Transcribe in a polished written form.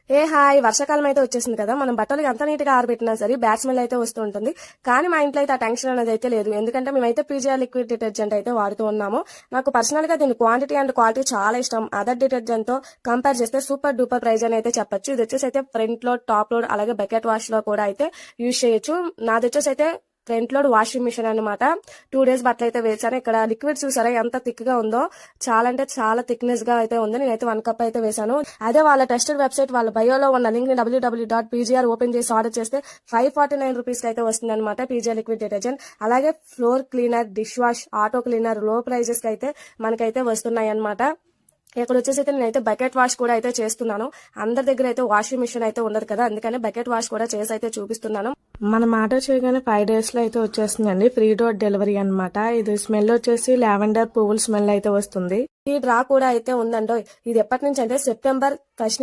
Hi వర్షాకాలం అయితే వచ్చేసింది కదా. మనం బట్టలు ఎంత నీట్ గా ఆరబెట్టినా సరే బ్యాడ్ స్మెల్ అయితే వస్తూ ఉంటుంది. కానీ మా ఇంట్లో అయితే ఆ టెన్షన్ అనేది అయితే లేదు. ఎందుకంటే మేమైతే పీజీఆర్ లిక్విడ్ డిటర్జెంట్ అయితే వాడుతూ ఉన్నాము. నాకు పర్సనల్ గా దీని క్వాంటిటీ అండ్ క్వాలిటీ చాలా ఇష్టం. అదర్ డిటర్జెంట్ తో కంపేర్ చేస్తే సూపర్ డూపర్ ప్రైజ్ అని అయితే చెప్పొచ్చు. ఇది వచ్చేసి అయితే ఫ్రంట్ లోడ్, టాప్ లోడ్, అలాగే బకెట్ వాష్ లో కూడా అయితే యూజ్ చేయొచ్చు. నాది వచ్చేసి అయితే ఫ్రంట్ లోడ్ వాషింగ్ మిషన్ అనమాట. 2 days బట్టలు అయితే వేసాను. ఇక్కడ లిక్విడ్ చూసారా ఎంత థిక్ గా ఉందో, చాలా అంటే చాలా థిక్నెస్ గా అయితే ఉంది. నేనైతే 1 cup అయితే వేసాను. అదే వాళ్ళ టెస్టెడ్ వెబ్సైట్ వాళ్ళ బయోలో ఉన్న లింక్ ని www.pgr ఓపెన్ చేసి ఆర్డర్ చేస్తే 549 రూపీస్ కి అయితే వస్తుంది అనమాట పీజీఆర్ లిక్విడ్ డిటర్జెంట్. అలాగే floor cleaner, dish wash, auto cleaner లో ప్రైజెస్ కి అయితే మనకైతే వస్తున్నాయి అనమాట. ఇక్కడ వచ్చేసి అయితే నేనైతే బకెట్ వాష్ కూడా అయితే చేస్తున్నాను. అందరి దగ్గర అయితే వాషింగ్ మిషన్ అయితే ఉండదు కదా, అందుకని బకెట్ వాష్ కూడా చేసి అయితే చూపిస్తున్నాను. మనం ఆర్డర్ చేయగానే 5 days లో అయితే వచ్చేస్తుందండి. ఫ్రీ డోర్ డెలివరీ అనమాట. ఇది స్మెల్ వచ్చేసి లావెండర్ పువ్వుల స్మెల్ అయితే వస్తుంది. ఈ డ్రా కూడా అయితే ఉందండో. ఇది ఎప్పటి నుంచి అంటే సెప్టెంబర్ 1